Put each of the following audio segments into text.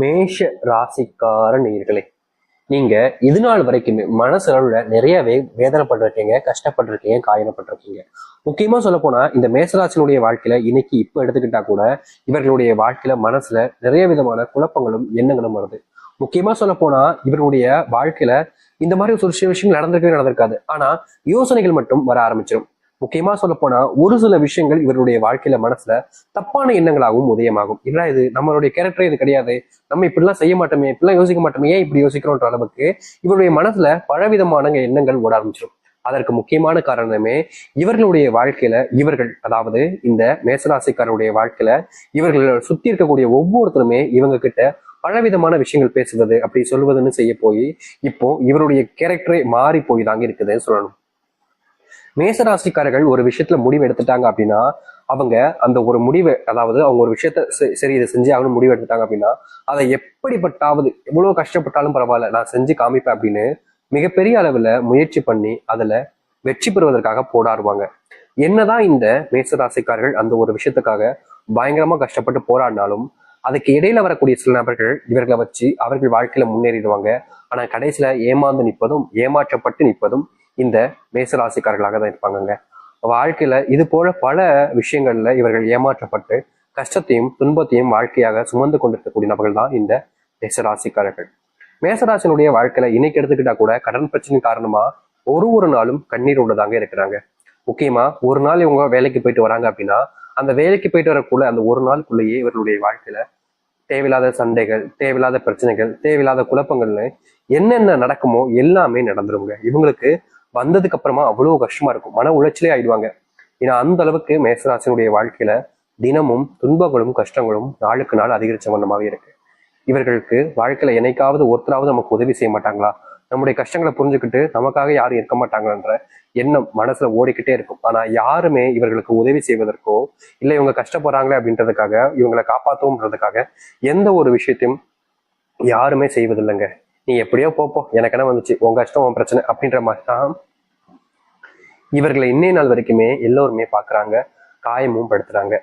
மேஷ ராசிக்கார நேயர்களே, நீங்க இது நாள் வரைக்குமே மனசளவுல நிறையவே வேதனைப்பட்டிருக்கீங்க, கஷ்டப்பட்டிருக்கீங்க, காயப்பட்டிருக்கீங்க. முக்கியமா சொல்ல போனா இந்த மேசராசினுடைய வாழ்க்கையில இன்னைக்கு இப்ப எடுத்துக்கிட்டா கூட இவர்களுடைய வாழ்க்கையில மனசுல நிறைய விதமான குழப்பங்களும் எண்ணங்களும் வருது. முக்கியமா சொல்ல போனா இவர்களுடைய வாழ்க்கையில இந்த மாதிரி ஒரு சில விஷயங்கள் நடந்திருக்காது. ஆனா யோசனைகள் மட்டும் வர ஆரம்பிச்சிடும். முக்கியமா சொல்ல போனா ஒரு சில விஷயங்கள் இவருடைய வாழ்க்கையில மனசுல தப்பான எண்ணங்களாகவும் உதயமாகும். இல்ல இது நம்மளுடைய கேரக்டரே இது கிடையாது, நம்ம இப்படிலாம் செய்ய மாட்டோமே, இப்படிலாம் யோசிக்க மாட்டோமே, ஏன் இப்படி யோசிக்கிறோன்ற அளவுக்கு இவருடைய மனசுல பலவிதமான எண்ணங்கள் ஓட ஆரம்பிச்சிடும். அதற்கு முக்கியமான காரணமே இவர்களுடைய வாழ்க்கையில அதாவது இந்த மேசராசிக்காரருடைய வாழ்க்கையில இவர்கள் சுத்தி இருக்கக்கூடிய ஒவ்வொருத்தருமே இவங்க கிட்ட பலவிதமான விஷயங்கள் பேசுவது அப்படி சொல்வதுன்னு செய்ய போய் இப்போ இவருடைய கேரக்டரே மாறி போய் தாங்க இருக்குதுன்னு சொல்லணும். மேசராசிக்காரர்கள் ஒரு விஷயத்துல முடிவு எடுத்துட்டாங்க அப்படின்னா அவங்க அந்த ஒரு முடிவை, அதாவது அவங்க ஒரு விஷயத்த சரி இதை செஞ்சு அவனு முடிவு எடுத்துட்டாங்க அப்படின்னா அதை எப்படிப்பட்டாவது எவ்வளவு கஷ்டப்பட்டாலும் பரவாயில்ல நான் செஞ்சு காமிப்பேன் அப்படின்னு மிகப்பெரிய அளவுல முயற்சி பண்ணி அதுல வெற்றி பெறுவதற்காக போராடுவாங்க. என்னதான் இந்த மேசராசிக்காரர்கள் அந்த ஒரு விஷயத்துக்காக பயங்கரமா கஷ்டப்பட்டு போராடினாலும் அதுக்கு இடையில வரக்கூடிய சில நபர்கள் இவர்களை வச்சு அவர்கள் வாழ்க்கையில முன்னேறிடுவாங்க. ஆனா கடைசியில ஏமாந்து நிற்பதும் ஏமாற்றப்பட்டு நிற்பதும் இந்த மேசராசிக்காரர்களாக தான் இருப்பாங்கங்க. வாழ்க்கையில இது போல பல விஷயங்கள்ல இவர்கள் ஏமாற்றப்பட்டு கஷ்டத்தையும் துன்பத்தையும் வாழ்க்கையாக சுமந்து கொண்டிருக்கக்கூடிய நபர்கள் தான் இந்த மேசராசிக்காரர்கள். மேசராசினுடைய வாழ்க்கையில இன்னைக்கு எடுத்துக்கிட்டா கூட கடன் பிரச்சனை காரணமா ஒரு நாளும் கண்ணீர் உள்ளதாங்க இருக்கிறாங்க. முக்கியமா ஒரு நாள் இவங்க வேலைக்கு போயிட்டு வராங்க அப்படின்னா அந்த வேலைக்கு போயிட்டு வரக்குள்ள அந்த ஒரு நாளுக்குள்ளேயே இவர்களுடைய வாழ்க்கையில தேவையில்லாத சண்டைகள், தேவையில்லாத பிரச்சனைகள், தேவையில்லாத குழப்பங்கள்னு என்னென்ன நடக்குமோ எல்லாமே நடந்துருங்க. இவங்களுக்கு வந்ததுக்கு அப்புறமா அவ்வளவு கஷ்டமா இருக்கும், மன உளைச்சலே ஆயிடுவாங்க. ஏன்னா அந்த அளவுக்கு மேசராசினுடைய வாழ்க்கையில தினமும் துன்பங்களும் கஷ்டங்களும் நாளுக்கு நாள் அதிகரிச்ச வண்ணமாவே இருக்கு. இவர்களுக்கு வாழ்க்கையில என்னைக்காவது ஒருத்தராவது நமக்கு உதவி செய்ய மாட்டாங்களா, நம்முடைய கஷ்டங்களை புரிஞ்சுக்கிட்டு நமக்காக யாரும் இருக்க மாட்டாங்கன்ற எண்ணம் மனசுல ஓடிக்கிட்டே இருக்கும். ஆனா யாருமே இவர்களுக்கு உதவி செய்வதற்கோ இல்லை இவங்க கஷ்டப்படுறாங்களே அப்படின்றதுக்காக இவங்களை காப்பாற்றவும்ன்றதுக்காக எந்த ஒரு விஷயத்தையும் யாருமே செய்வதில்லைங்க. நீ எப்படியோ போப்போம், எனக்கு என்ன வந்துச்சு, உங்க கஷ்டம் உன் பிரச்சனை அப்படின்ற மாதிரி தான் இவர்களை இன்னைய நாள் வரைக்குமே எல்லோருமே பாக்குறாங்க, காயமும் படுத்துறாங்க.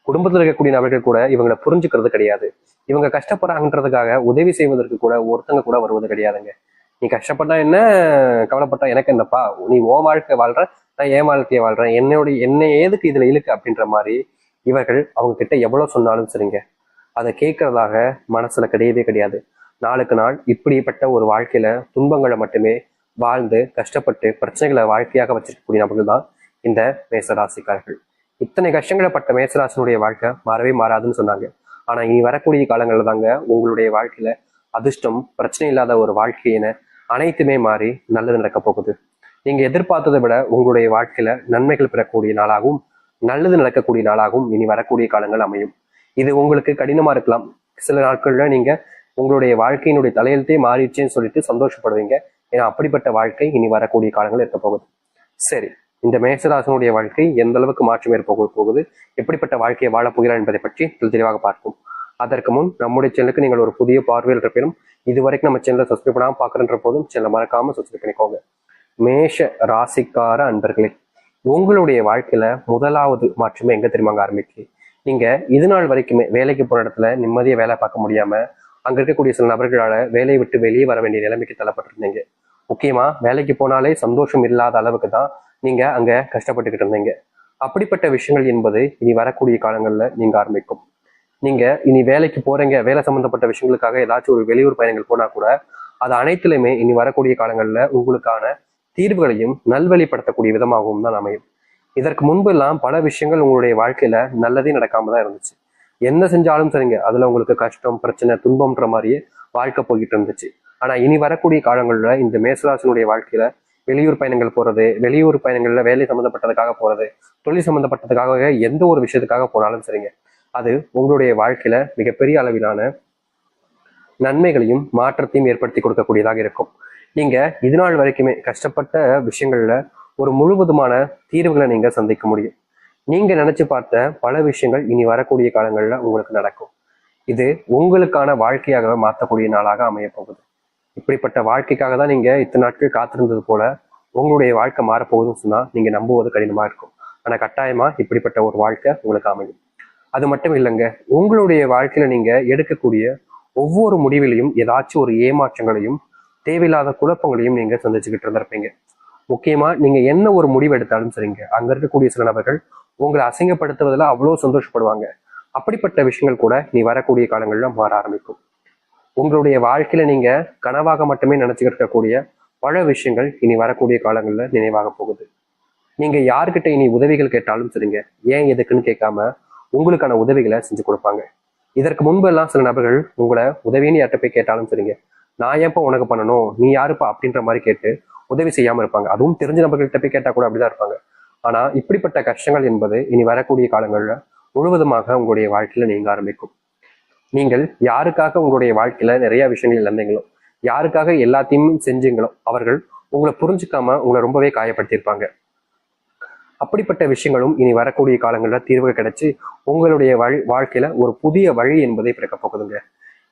குடும்பத்தில் இருக்கக்கூடிய நபர்கள் கூட இவங்களை புரிஞ்சுக்கிறது கிடையாது. இவங்க கஷ்டப்படுறாங்கன்றதுக்காக உதவி செய்வதற்கு கூட ஒருத்தங்க கூட வருவது கிடையாதுங்க. நீ கஷ்டப்பட்டா என்ன, கவலைப்பட்டா எனக்கு என்னப்பா, நீ ஓ வாழ்க்கை வாழ்ற, நான் என் வாழ்க்கையை வாழ்றேன், என்னை ஏதுக்கு இதுல இழுக்கு அப்படின்ற மாதிரி இவர்கள் அவங்க கிட்ட எவ்வளவு சொன்னாலும் சரிங்க அதை கேட்கறதாக மனசுல கிடையவே கிடையாது. நாளுக்கு நாள் இப்படிப்பட்ட ஒரு வாழ்க்கையில துன்பங்களை மட்டுமே வாழ்ந்து கஷ்டப்பட்டு பிரச்சனைகளை வாழ்க்கையாக வச்சிருக்கக்கூடிய நபர்கள் தான் இந்த மேசராசிக்காரர்கள். இத்தனை கஷ்டங்களை பட்ட மேசராசினுடைய வாழ்க்கை மாறவே மாறாதுன்னு சொன்னாங்க. ஆனா இனி வரக்கூடிய காலங்கள்ல தாங்க உங்களுடைய வாழ்க்கையில அதிர்ஷ்டம் பிரச்சனை இல்லாத ஒரு வாழ்க்கையின அனைத்துமே மாறி நல்லது நடக்க போகுது. நீங்க எதிர்பார்த்ததை விட உங்களுடைய வாழ்க்கையில நன்மைகள் பெறக்கூடிய நாளாகவும் நல்லது நடக்கக்கூடிய நாளாகவும் இனி வரக்கூடிய காலங்கள் அமையும். இது உங்களுக்கு கடினமா இருக்கலாம். சில நாட்கள்ல நீங்க உங்களுடைய வாழ்க்கையினுடைய தலையெழுத்தே மாறிடுச்சேன்னு சொல்லிட்டு சந்தோஷப்படுவீங்க. ஏன்னா அப்படிப்பட்ட வாழ்க்கை இனி வரக்கூடிய காலங்கள் இருக்க போகுது. சரி, இந்த மேசராசனுடைய வாழ்க்கை எந்த அளவுக்கு மாற்றம் ஏற்பட போகுது, எப்படிப்பட்ட வாழ்க்கையை வாழப் போகிறார் என்பதை பற்றி தெளிவாக பார்ப்போம். அதற்கு முன் நம்முடைய சேனலுக்கு நீங்கள் ஒரு புதிய பார்வையில் இருப்பினும் இதுவரைக்கும் நம்ம சேனலை சப்ஸ்கிரைப் பண்ணாமல் பார்க்குறன்ற போதும் சேனலை மறக்காம சப்ஸ்கிரைப் பண்ணிக்கோங்க. மேஷ ராசிக்கார அன்பர்களே, உங்களுடைய வாழ்க்கையில முதலாவது மாற்றமே எங்க தெரியுமாங்க ஆரம்பிக்கு. நீங்க இது நாள் வரைக்குமே வேலைக்கு போன இடத்துல நிம்மதியா வேலை பார்க்க முடியாம அங்க இருக்கக்கூடிய சில நபர்களால வேலையை விட்டு வெளியே வர வேண்டிய நிலைமைக்கு தள்ளப்பட்டிருந்தீங்க. முக்கியமா வேலைக்கு போனாலே சந்தோஷம் இல்லாத அளவுக்கு தான் நீங்க அங்க கஷ்டப்பட்டுக்கிட்டு இருந்தீங்க. அப்படிப்பட்ட விஷயங்கள் என்பது இனி வரக்கூடிய காலங்கள்ல நீங்க ஆரம்பிக்கும். நீங்க இனி வேலைக்கு போறீங்க, வேலை சம்பந்தப்பட்ட விஷயங்களுக்காக ஏதாச்சும் ஒரு வெளியூர் பயணங்கள் போனா கூட அது அனைத்துலையுமே இனி வரக்கூடிய காலங்கள்ல உங்களுக்கான தீர்வுகளையும் நல்வழிப்படுத்தக்கூடிய விதமாகவும் தான் அமையும். இதற்கு முன்பு எல்லாம் பல விஷயங்கள் உங்களுடைய வாழ்க்கையில நல்லதே நடக்காம தான் இருந்துச்சு. என்ன செஞ்சாலும் சரிங்க அதுல உங்களுக்கு கஷ்டம் பிரச்சனை துன்பம்ன்ற மாதிரியே வாழ்க்கை போய்கிட்டு இருந்துச்சு. ஆனா இனி வரக்கூடிய காலங்கள்ல இந்த மேசராசினுடைய வாழ்க்கையில வெளியூர் பயணங்கள் போறது, வெளியூர் பயணங்கள்ல வேலை சம்மந்தப்பட்டதுக்காக போறது, தொழில் சம்மந்தப்பட்டதுக்காக எந்த ஒரு விஷயத்துக்காக போனாலும் சரிங்க அது உங்களுடைய வாழ்க்கையில மிகப்பெரிய அளவிலான நன்மைகளையும் மாற்றத்தையும் ஏற்படுத்தி கொடுக்கக்கூடியதாக இருக்கும். நீங்க இது நாள் வரைக்குமே கஷ்டப்பட்ட விஷயங்கள்ல ஒரு முழுவதுமான தீர்வுகளை நீங்க சந்திக்க முடியும். நீங்க நினைச்சு பார்த்த பல விஷயங்கள் இனி வரக்கூடிய காலங்கள்ல உங்களுக்கு நடக்கும். இது உங்களுக்கான வாழ்க்கையாக மாற்றக்கூடிய நாளாக அமைய போகுது. இப்படிப்பட்ட வாழ்க்கைக்காக தான் நீங்க இத்தனை நாட்கள் காத்திருந்தது போல உங்களுடைய வாழ்க்கை மாறப்போகுதுன்னு சொன்னா நீங்க நம்புவது கடினமா இருக்கும். ஆனா கட்டாயமா இப்படிப்பட்ட ஒரு வாழ்க்கை உங்களுக்கு அமையும். அது மட்டும் இல்லைங்க, உங்களுடைய வாழ்க்கையில நீங்க எடுக்கக்கூடிய ஒவ்வொரு முடிவிலையும் ஏதாச்சும் ஒரு ஏமாற்றங்களையும் தேவையில்லாத குழப்பங்களையும் நீங்க சந்திச்சுக்கிட்டு இருந்திருப்பீங்க. முக்கியமா நீங்க என்ன ஒரு முடிவு எடுத்தாலும் சரிங்க, அங்க இருக்கக்கூடிய சில நபர்கள் உங்களை அசிங்கப்படுத்துவதில் அவ்வளவு சந்தோஷப்படுவாங்க. அப்படிப்பட்ட விஷயங்கள் கூட நீ வரக்கூடிய காலங்கள்ல மாற ஆரம்பிக்கும். உங்களுடைய வாழ்க்கையில நீங்க கனவாக மட்டுமே நினைச்சுக்கிட்டு இருக்கக்கூடிய பல விஷயங்கள் இனி வரக்கூடிய காலங்கள்ல நினைவாக போகுது. நீங்க யாருக்கிட்ட இனி உதவிகள் கேட்டாலும் சரிங்க, ஏன் எதுக்குன்னு கேட்காம உங்களுக்கான உதவிகளை செஞ்சு கொடுப்பாங்க. இதற்கு முன்பு எல்லாம் சில நபர்கள் உங்களை உதவின்னு யார்கிட்ட போய் கேட்டாலும் சரிங்க, நான் ஏன்ப்பா உனக்கு பண்ணணும், நீ யாருப்பா அப்படின்ற மாதிரி கேட்டு உதவி செய்யாம இருப்பாங்க. அதுவும் தெரிஞ்ச நபர்கள்ட்ட போய் கேட்டா கூட அப்படிதான் இருப்பாங்க. ஆனா இப்படிப்பட்ட கஷ்டங்கள் என்பது இனி வரக்கூடிய காலங்கள்ல முழுவதுமாக உங்களுடைய வாழ்க்கையில நீங்க ஆரம்பிக்கும். நீங்கள் யாருக்காக உங்களுடைய வாழ்க்கையில நிறைய விஷயங்கள் இழந்தீங்களோ, யாருக்காக எல்லாத்தையும் செஞ்சீங்களோ, அவர்கள் உங்களை புரிஞ்சுக்காம உங்களை ரொம்பவே காயப்படுத்தியிருப்பாங்க. அப்படிப்பட்ட விஷயங்களும் இனி வரக்கூடிய காலங்களில் தீர்வு கிடைச்சு உங்களுடைய வாழ்க்கையில ஒரு புதிய வழி என்பதை பிறக்க போகுதுங்க.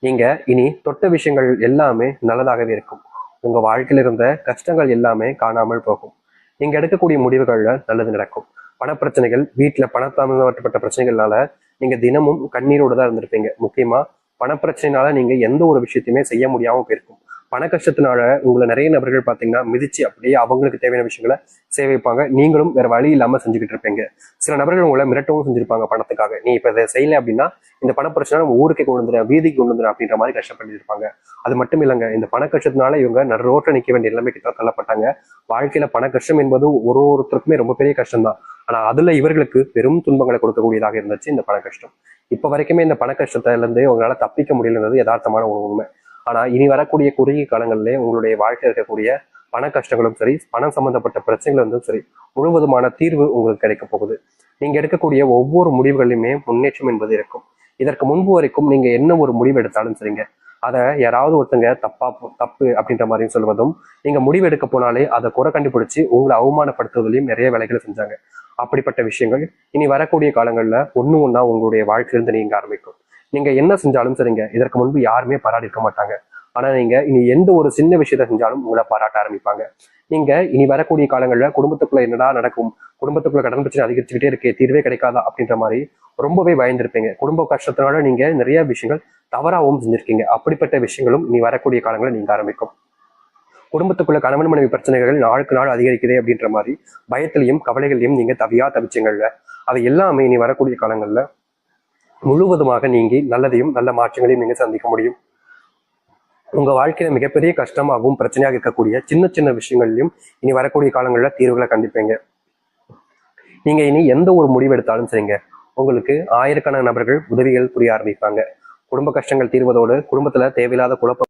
நீங்க இனி தொட்ட விஷயங்கள் எல்லாமே நல்லதாகவே இருக்கும். உங்க வாழ்க்கையில இருந்த கஷ்டங்கள் எல்லாமே காணாமல் போகும். நீங்க எடுக்கக்கூடிய முடிவுகள்ல நல்லது நடக்கும். பணப்பிரச்சனைகள், வீட்டுல பணத்தாமப்பட்ட பிரச்சனைகள்னால நீங்க தினமும் கண்ணீரோடு தான் இருந்திருப்பீங்க. முக்கியமா பணப்பிரச்சனைனால நீங்க எந்த ஒரு விஷயத்தையுமே செய்ய முடியாம போயிருக்கும். பண கஷ்டத்தினால உங்களை நிறைய நபர்கள் பாத்தீங்கன்னா மிதிச்சு அப்படியே அவங்களுக்கு தேவையான விஷயங்களை சேவைப்பாங்க. நீங்களும் வேற வழி இல்லாம செஞ்சுக்கிட்டு இருப்பீங்க. சில நபர்கள் உங்களை மிரட்டவும் செஞ்சிருப்பாங்க பணத்துக்காக. நீ இப்ப இதை செய்யல அப்படின்னா இந்த பண பிரச்சனை நம்ம ஊருக்கே கொண்டு வந்துடுறேன், வீதிக்கு கொண்டு வந்துடுறேன் அப்படின்ற மாதிரி கஷ்டப்பட்டு இருப்பாங்க. அது மட்டும் இல்லைங்க, இந்த பண கஷ்டத்தினால இவங்க ரோட்ல நிக்க வேண்டிய நிலைமை கிட்ட தள்ளப்பட்டாங்க. வாழ்க்கையில பண கஷ்டம் என்பது ஒருத்தருக்குமே ரொம்ப பெரிய கஷ்டம் தான். ஆனா அதுல இவர்களுக்கு பெரும் துன்பங்களை கொடுக்கக்கூடியதாக இருந்துச்சு இந்த பண கஷ்டம். இப்ப வரைக்குமே இந்த பண கஷ்டத்துல இருந்து உங்களால தப்பிக்க முடியலன்றது யதார்த்தமான ஒரு உண்மை. ஆனா இனி வரக்கூடிய குறுகிய காலங்களிலே உங்களுடைய வாழ்க்கையில் இருக்கக்கூடிய பண கஷ்டங்களும் சரி, பணம் சம்பந்தப்பட்ட பிரச்சனைகளும் சரி, முழுவதுமான தீர்வு உங்களுக்கு கிடைக்க போகுது. நீங்க எடுக்கக்கூடிய ஒவ்வொரு முடிவுகளிலுமே முன்னேற்றம் என்பது இருக்கும். இதற்கு முன்பு வரைக்கும் நீங்க என்ன ஒரு முடிவு எடுத்தாலும் சரிங்க, அதை யாராவது ஒருத்தங்க தப்பு அப்படின்ற மாதிரியும் சொல்வதும், நீங்க முடிவு எடுக்க போனாலே அதை குறை கண்டுபிடிச்சு உங்களை அவமானப்படுத்துவதிலையும் நிறைய வேலைகளை செஞ்சாங்க. அப்படிப்பட்ட விஷயங்கள் இனி வரக்கூடிய காலங்கள்ல ஒண்ணா உங்களுடைய வாழ்க்கையிலிருந்து நீங்க ஆரம்பிக்கும். நீங்க என்ன செஞ்சாலும் சரிங்க, இதற்கு முன்பு யாருமே பாராட்டி இருக்க மாட்டாங்க. ஆனா நீங்க இனி எந்த ஒரு சின்ன விஷயத்த செஞ்சாலும் உங்களை பாராட்ட ஆரம்பிப்பாங்க. நீங்க இனி வரக்கூடிய காலங்கள்ல குடும்பத்துக்குள்ள என்னடா நடக்கும், குடும்பத்துக்குள்ள கடன் பிரச்சனை அதிகரிச்சுக்கிட்டே இருக்கே, தீர்வே கிடைக்காதா அப்படின்ற மாதிரி ரொம்பவே பயந்துருப்பீங்க. குடும்ப கஷ்டத்தினால நீங்க நிறைய விஷயங்கள் தவறாகவும் செஞ்சிருக்கீங்க. அப்படிப்பட்ட விஷயங்களும் இனி வரக்கூடிய காலங்களில் நீங்க ஆரம்பிக்கும். குடும்பத்துக்குள்ள கணவன் மனைவி பிரச்சனைகள் நாளுக்கு நாள் அதிகரிக்குதே அப்படின்ற மாதிரி பயத்திலையும் கவலைகளையும் நீங்க தவிச்சிங்கல்ல, அது எல்லாமே இனி வரக்கூடிய காலங்கள்ல முழுவதுமாக நீங்கி நல்லதையும் நல்ல மாற்றங்களையும் நீங்க சந்திக்க முடியும். உங்க வாழ்க்கையில மிகப்பெரிய கஷ்டமாகவும் பிரச்சனையாக இருக்கக்கூடிய சின்ன சின்ன விஷயங்கள்லையும் இனி வரக்கூடிய காலங்களில் தீர்வுகளை கண்டிப்பீங்க. நீங்க இனி எந்த ஒரு முடிவு எடுத்தாலும் சரிங்க, உங்களுக்கு ஆயிரக்கணக்கான நபர்கள் உதவிகள் புரிய ஆரம்பிப்பாங்க. குடும்ப கஷ்டங்கள் தீர்வதோடு குடும்பத்துல தேவையில்லாத குழப்பம்